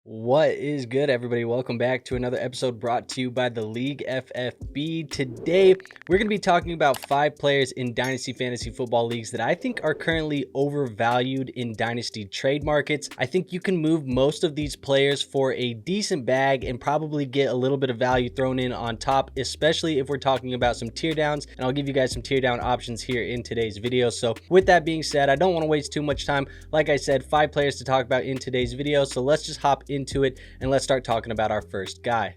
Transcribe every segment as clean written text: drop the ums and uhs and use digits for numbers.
What is good, everybody? Welcome back to another episode brought to you by the League FFB. Today, we're going to be talking about 5 players in Dynasty Fantasy Football leagues that I think are currently overvalued in Dynasty trade markets. I think you can move most of these players for a decent bag and probably get a little bit of value thrown in on top, especially if we're talking about some tear downs. And I'll give you guys some tear down options here in today's video. So with that being said, I don't want to waste too much time. Like I said, 5 players to talk about in today's video. So let's just hop into it and let's start talking about our first guy.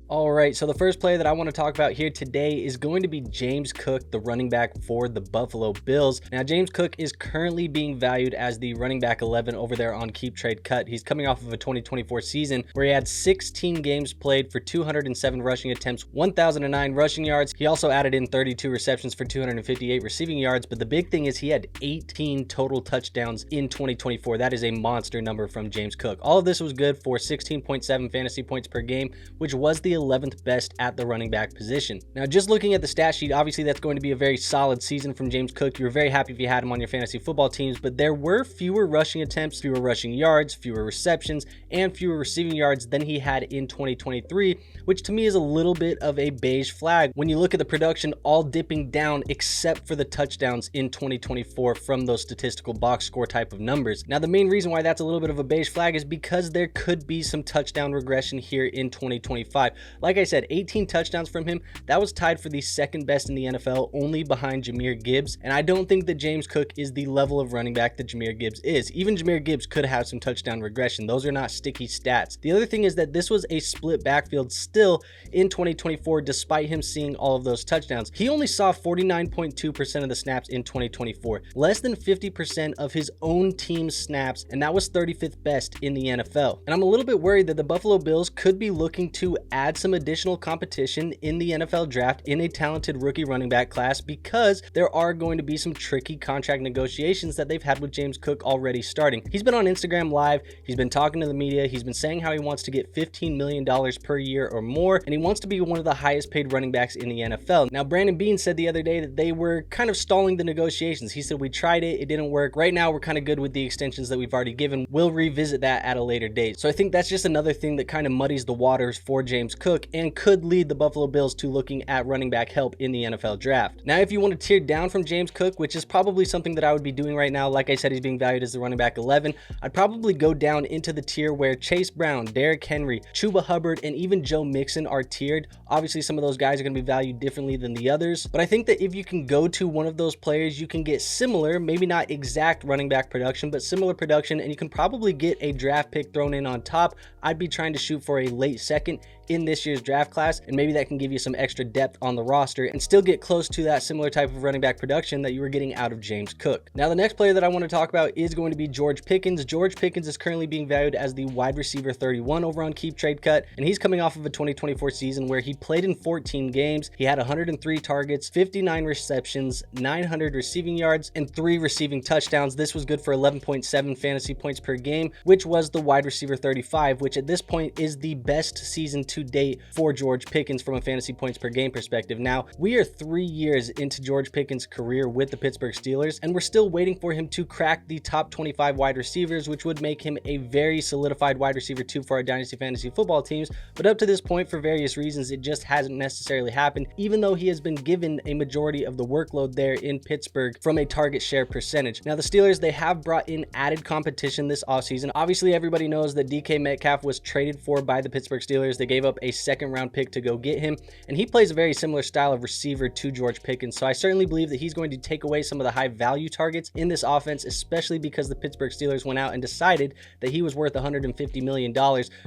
All right, so the first player that I want to talk about here today is going to be James Cook, the running back for the Buffalo Bills. Now, James Cook is currently being valued as the running back 11 over there on Keep Trade Cut. He's coming off of a 2024 season where he had 16 games played for 207 rushing attempts, 1,009 rushing yards. He also added in 32 receptions for 258 receiving yards, but the big thing is he had 18 total touchdowns in 2024. That is a monster number from James Cook. All of this was good for 16.7 fantasy points per game, which was the 11th best at the running back position. Now, just looking at the stat sheet, obviously that's going to be a very solid season from James Cook. You were very happy if you had him on your fantasy football teams, but there were fewer rushing attempts, fewer rushing yards, fewer receptions, and fewer receiving yards than he had in 2023, which to me is a little bit of a beige flag when you look at the production all dipping down except for the touchdowns in 2024 from those statistical box score type of numbers. Now, the main reason why that's a little bit of a beige flag is because there could be some touchdown regression here in 2025. Like I said, 18 touchdowns from him. That was tied for the second best in the NFL, only behind Jahmyr Gibbs. And I don't think that James Cook is the level of running back that Jahmyr Gibbs is. Even Jahmyr Gibbs could have some touchdown regression. Those are not sticky stats. The other thing is that this was a split backfield still in 2024, despite him seeing all of those touchdowns. He only saw 49.2% of the snaps in 2024, less than 50% of his own team's snaps, and that was 35th best in the NFL. And I'm a little bit worried that the Buffalo Bills could be looking to add some additional competition in the NFL draft in a talented rookie running back class, because there are going to be some tricky contract negotiations that they've had with James Cook already starting. He's been on Instagram Live, he's been talking to the media, he's been saying how he wants to get $15 million per year or more, and he wants to be one of the highest paid running backs in the NFL. Now, Brandon Beane said the other day that they were kind of stalling the negotiations. He said, "We tried it, it didn't work. Right now, we're kind of good with the extensions that we've already given. We'll revisit that at a later date." So I think that's just another thing that kind of muddies the waters for James Cook and could lead the Buffalo Bills to looking at running back help in the NFL draft. Now, if you want to tear down from James Cook, which is probably something that I would be doing right now, like I said, he's being valued as the running back 11, I'd probably go down into the tier where Chase Brown, Derrick Henry, Chuba Hubbard, and even Joe Mixon are tiered. Obviously, some of those guys are going to be valued differently than the others, but I think that if you can go to one of those players, you can get similar, maybe not exact running back production, but similar production, and you can probably get a draft pick thrown in on top. I'd be trying to shoot for a late second in this year's draft class, and maybe that can give you some extra depth on the roster and still get close to that similar type of running back production that you were getting out of James Cook. Now, the next player that I want to talk about is going to be George Pickens. George Pickens is currently being valued as the wide receiver 31 over on Keep Trade Cut, and he's coming off of a 2024 season where he played in 14 games. He had 103 targets, 59 receptions, 900 receiving yards, and 3 receiving touchdowns. This was good for 11.7 fantasy points per game, which was the wide receiver 35, which at this point is the best season to date for George Pickens from a fantasy points per game perspective. Now, we are 3 years into George Pickens' career with the Pittsburgh Steelers, and we're still waiting for him to crack the top 25 wide receivers, which would make him a very solidified wide receiver 2 for our Dynasty Fantasy Football teams. But up to this point, for various reasons, it just hasn't necessarily happened, even though he has been given a majority of the workload there in Pittsburgh from a target share percentage. Now, the Steelers, they have brought in added competition this offseason. Obviously, everybody knows that DK Metcalf was traded for by the Pittsburgh Steelers. They gave up a second-round pick to go get him, and he plays a very similar style of receiver to George Pickens. So I certainly believe that he's going to take away some of the high-value targets in this offense, especially because the Pittsburgh Steelers went out and decided that he was worth $150 million,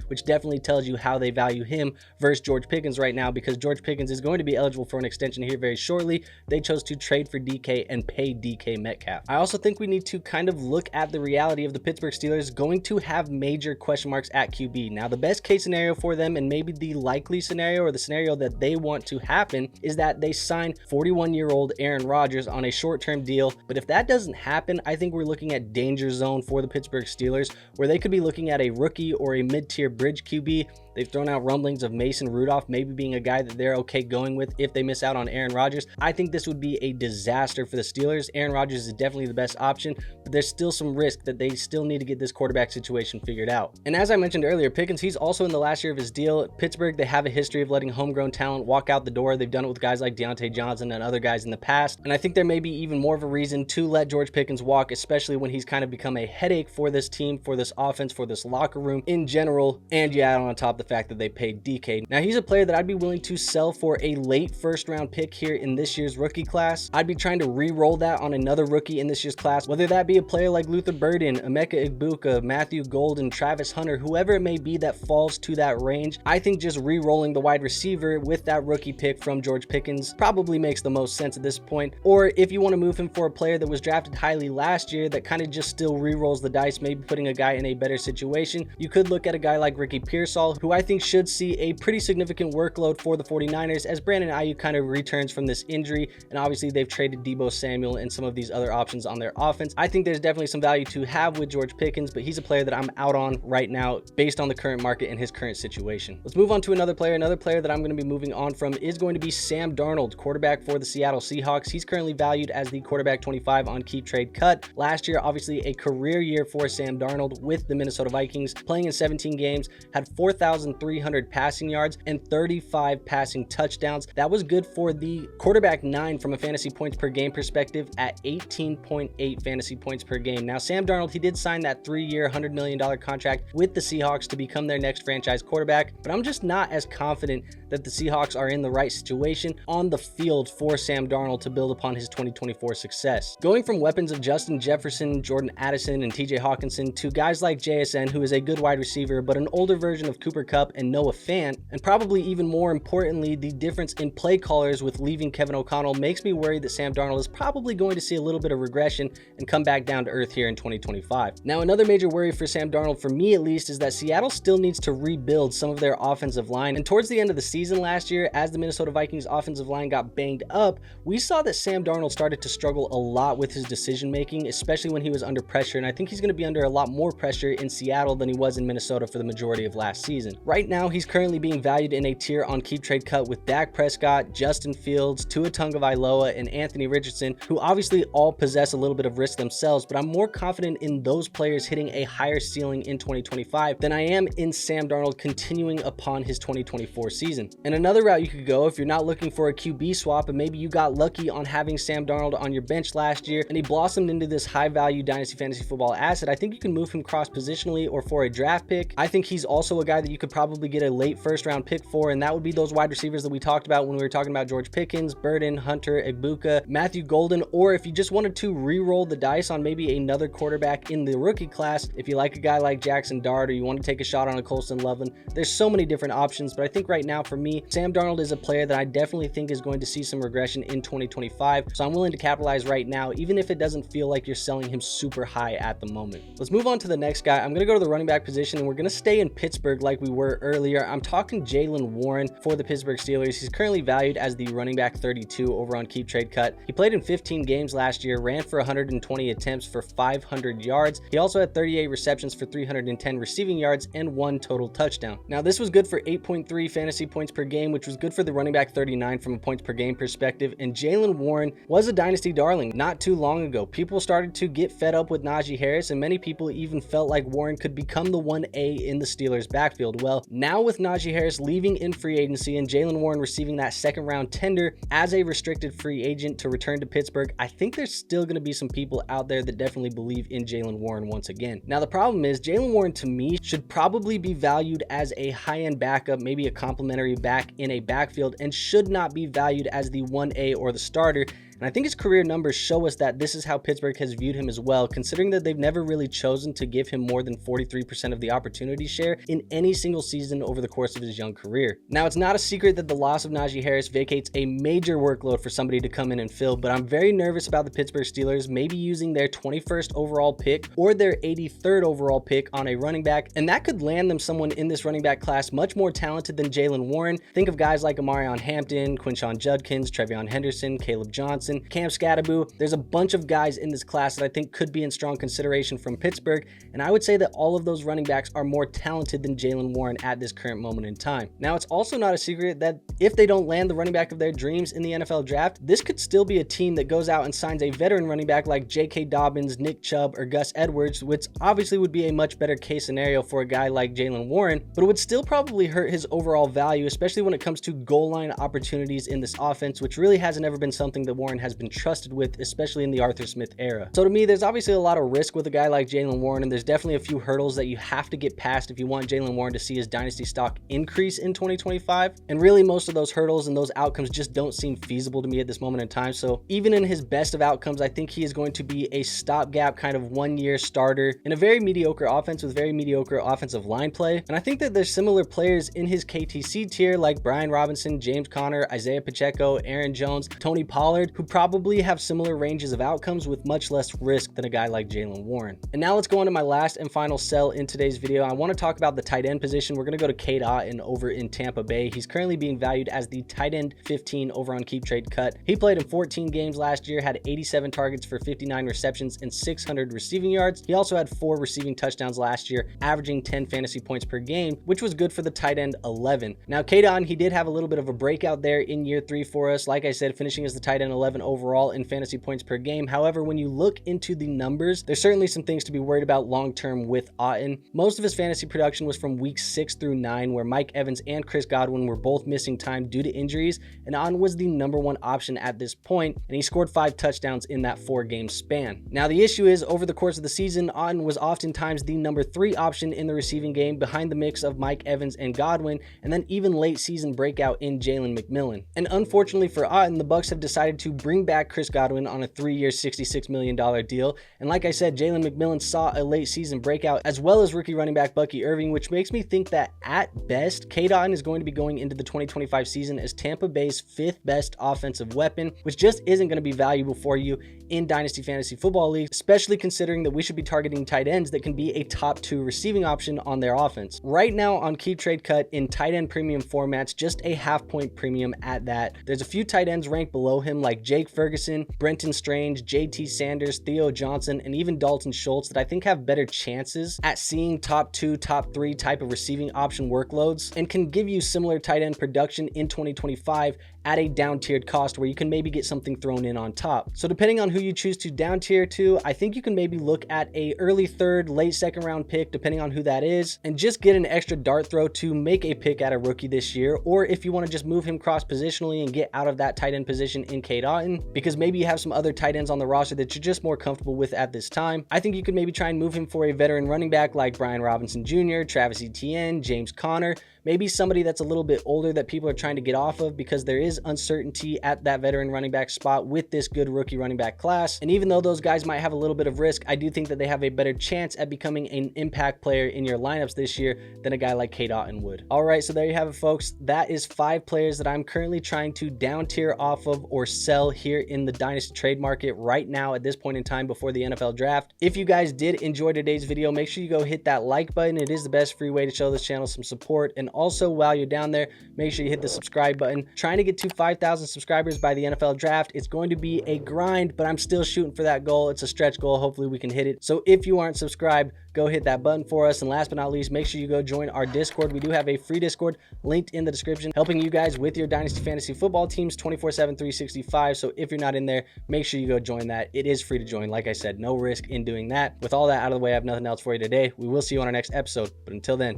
which definitely tells you how they value him versus George Pickens right now, because George Pickens is going to be eligible for an extension here very shortly. They chose to trade for DK and pay DK Metcalf. I also think we need to kind of look at the reality of the Pittsburgh Steelers going to have major question marks at QB. Now, the best case scenario for them, and maybe maybe the likely scenario, or the scenario that they want to happen, is that they sign 41-year-old Aaron Rodgers on a short-term deal. But if that doesn't happen, I think we're looking at danger zone for the Pittsburgh Steelers, where they could be looking at a rookie or a mid-tier bridge QB. They've thrown out rumblings of Mason Rudolph maybe being a guy that they're okay going with if they miss out on Aaron Rodgers. I think this would be a disaster for the Steelers. Aaron Rodgers is definitely the best option, but there's still some risk that they still need to get this quarterback situation figured out. And as I mentioned earlier, Pickens, he's also in the last year of his deal. Pittsburgh, they have a history of letting homegrown talent walk out the door. They've done it with guys like Deontay Johnson and other guys in the past. And I think there may be even more of a reason to let George Pickens walk, especially when he's kind of become a headache for this team, for this offense, for this locker room in general. And you add on top the fact that they paid DK. Now, he's a player that I'd be willing to sell for a late first-round pick here in this year's rookie class. I'd be trying to re-roll that on another rookie in this year's class, whether that be a player like Luther Burden, Emeka Egbuka, Matthew Golden, Travis Hunter, whoever it may be that falls to that range. I think just re-rolling the wide receiver with that rookie pick from George Pickens probably makes the most sense at this point. Or if you want to move him for a player that was drafted highly last year that kind of just still re-rolls the dice, maybe putting a guy in a better situation, you could look at a guy like Ricky Pearsall, who I think should see a pretty significant workload for the 49ers as Brandon Ayuk kind of returns from this injury, and obviously they've traded Deebo Samuel and some of these other options on their offense. I think there's definitely some value to have with George Pickens, but he's a player that I'm out on right now based on the current market and his current situation. Let's move on to another player. Another player that I'm going to be moving on from is going to be Sam Darnold, quarterback for the Seattle Seahawks. He's currently valued as the quarterback 25 on Keep Trade Cut. Last year, obviously a career year for Sam Darnold with the Minnesota Vikings, playing in 17 games, had 4,300 passing yards and 35 passing touchdowns. That was good for the quarterback 9 from a fantasy points per game perspective at 18.8 fantasy points per game. Now, Sam Darnold, he did sign that 3-year, $100 million contract with the Seahawks to become their next franchise quarterback, but I'm just not as confident that the Seahawks are in the right situation on the field for Sam Darnold to build upon his 2024 success. Going from weapons of Justin Jefferson, Jordan Addison, and TJ Hawkinson to guys like JSN, who is a good wide receiver, but an older version of Cooper Kupp and Noah Fant, and probably even more importantly, the difference in play callers with leaving Kevin O'Connell makes me worried that Sam Darnold is probably going to see a little bit of regression and come back down to earth here in 2025. Now, another major worry for Sam Darnold, for me at least, is that Seattle still needs to rebuild some of their offensive line. And towards the end of the season last year, as the Minnesota Vikings offensive line got banged up, we saw that Sam Darnold started to struggle a lot with his decision making, especially when he was under pressure. And I think he's going to be under a lot more pressure in Seattle than he was in Minnesota for the majority of last season. Right now, he's currently being valued in a tier on Keep Trade Cut with Dak Prescott, Justin Fields, Tua Tagovailoa, and Anthony Richardson, who obviously all possess a little bit of risk themselves, but I'm more confident in those players hitting a higher ceiling in 2025 than I am in Sam Darnold continuing upon his 2024 season. And another route you could go, if you're not looking for a QB swap and maybe you got lucky on having Sam Darnold on your bench last year and he blossomed into this high value dynasty fantasy football asset, I think you can move him cross positionally or for a draft pick. I think he's also a guy that you could probably get a late first round pick for, and that would be those wide receivers that we talked about when we were talking about George Pickens, Burden, Hunter, Egbuka, Matthew Golden, or if you just wanted to re-roll the dice on maybe another quarterback in the rookie class, if you like a guy like Jackson Dart or you want to take a shot on a Colston Loveland, there's so many different options. But I think right now for me, Sam Darnold is a player that I definitely think is going to see some regression in 2025, so I'm willing to capitalize right now, even if it doesn't feel like you're selling him super high at the moment. Let's move on to the next guy. I'm going to go to the running back position, and we're going to stay in Pittsburgh like we were earlier. I'm talking Jaylen Warren for the Pittsburgh Steelers. He's currently valued as the running back 32 over on Keep Trade Cut. He played in 15 games last year, ran for 120 attempts for 500 yards. He also had 38 receptions for 310 receiving yards and 1 total touchdown. Now, this was good for 8.3 fantasy points per game, which was good for the running back 39 from a points per game perspective. And Jaylen Warren was a dynasty darling not too long ago. People started to get fed up with Najee Harris, and many people even felt like Warren could become the 1A in the Steelers backfield. Well, now with Najee Harris leaving in free agency and Jaylen Warren receiving that second round tender as a restricted free agent to return to Pittsburgh, I think there's still going to be some people out there that definitely believe in Jaylen Warren once again. Now, the problem is Jaylen Warren to me should probably be valued as a high-end backup, maybe a complimentary back in a backfield, and should not be valued as the 1A or the starter. And I think his career numbers show us that this is how Pittsburgh has viewed him as well, considering that they've never really chosen to give him more than 43% of the opportunity share in any single season over the course of his young career. Now, it's not a secret that the loss of Najee Harris vacates a major workload for somebody to come in and fill, but I'm very nervous about the Pittsburgh Steelers maybe using their 21st overall pick or their 83rd overall pick on a running back, and that could land them someone in this running back class much more talented than Jaylen Warren. Think of guys like Amarion Hampton, Quinshon Judkins, Trevion Henderson, Caleb Johnson, Cam Scatterbo. There's a bunch of guys in this class that I think could be in strong consideration from Pittsburgh, and I would say that all of those running backs are more talented than Jaylen Warren at this current moment in time. Now, it's also not a secret that if they don't land the running back of their dreams in the NFL draft, this could still be a team that goes out and signs a veteran running back like J.K. Dobbins, Nick Chubb, or Gus Edwards, which obviously would be a much better case scenario for a guy like Jaylen Warren, but it would still probably hurt his overall value, especially when it comes to goal line opportunities in this offense, which really hasn't ever been something that Warren has been trusted with, especially in the Arthur Smith era. So to me, there's obviously a lot of risk with a guy like Jaylen Warren, and there's definitely a few hurdles that you have to get past if you want Jaylen Warren to see his dynasty stock increase in 2025. And really, most of those hurdles and those outcomes just don't seem feasible to me at this moment in time. So even in his best of outcomes, I think he is going to be a stopgap kind of one-year starter in a very mediocre offense with very mediocre offensive line play. And I think that there's similar players in his KTC tier like Brian Robinson, James Conner, Isaiah Pacheco, Aaron Jones, Tony Pollard, who probably have similar ranges of outcomes with much less risk than a guy like Jaylen Warren. And now let's go on to my last and final sell in today's video. I want to talk about the tight end position. We're going to go to Cade Otton over in Tampa Bay. He's currently being valued as the tight end 15 over on Keep Trade Cut. He played in 14 games last year, had 87 targets for 59 receptions and 600 receiving yards. He also had 4 receiving touchdowns last year, averaging 10 fantasy points per game, which was good for the tight end 11. Now, Cade Otton, he did have a little bit of a breakout there in year 3 for us. Like I said, finishing as the tight end 11 overall in fantasy points per game. However, when you look into the numbers, there's certainly some things to be worried about long-term with Otton. Most of his fantasy production was from weeks 6 through 9, where Mike Evans and Chris Godwin were both missing time due to injuries, and Otton was the #1 option at this point, and he scored 5 touchdowns in that 4-game span. Now, the issue is, over the course of the season, Otton was oftentimes the #3 option in the receiving game behind the mix of Mike Evans and Godwin, and then even late season breakout in Jalen McMillan. And unfortunately for Otton, the Bucs have decided to bring back Chris Godwin on a 3-year, $66 million deal. And like I said, Jalen McMillan saw a late season breakout, as well as rookie running back Bucky Irving, which makes me think that at best, Cade Otton is going to be going into the 2025 season as Tampa Bay's 5th best offensive weapon, which just isn't going to be valuable for you in Dynasty Fantasy Football League, especially considering that we should be targeting tight ends that can be a top 2 receiving option on their offense. Right now on Keep Trade Cut in tight end premium formats, just a half-point premium at that. There's a few tight ends ranked below him like Jake Ferguson, Brenton Strange, JT Sanders, Theo Johnson, and even Dalton Schultz that I think have better chances at seeing top 2, top 3 type of receiving option workloads and can give you similar tight end production in 2025 at a down-tiered cost where you can maybe get something thrown in on top. So depending on who you choose to down-tier to, I think you can maybe look at a early 3rd, late 2nd round pick, depending on who that is, and just get an extra dart throw to make a pick at a rookie this year. Or if you want to just move him cross-positionally and get out of that tight end position in Cade Otton, because maybe you have some other tight ends on the roster that you're just more comfortable with at this time, I think you could maybe try and move him for a veteran running back like Brian Robinson Jr., Travis Etienne, James Conner, maybe somebody that's a little bit older that people are trying to get off of, because there is uncertainty at that veteran running back spot with this good rookie running back class. And even though those guys might have a little bit of risk, I do think that they have a better chance at becoming an impact player in your lineups this year than a guy like Cade Otton would. All right, so there you have it, folks. That is 5 players that I'm currently trying to down tier off of or sell here in the Dynasty trade market right now at this point in time before the NFL draft. If you guys did enjoy today's video, make sure you go hit that like button. It is the best free way to show this channel some support. And also, while you're down there, make sure you hit the subscribe button. Trying to get to 5,000 subscribers by the NFL draft. It's going to be a grind, but I'm still shooting for that goal. It's a stretch goal. Hopefully we can hit it. So if you aren't subscribed, go hit that button for us. And last but not least, make sure you go join our Discord. We do have a free Discord linked in the description, helping you guys with your Dynasty Fantasy Football teams 24/7, 365. So if you're not in there, make sure you go join that. It is free to join. Like I said, no risk in doing that. With all that out of the way, I have nothing else for you today. We will see you on our next episode. But until then,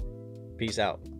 peace out.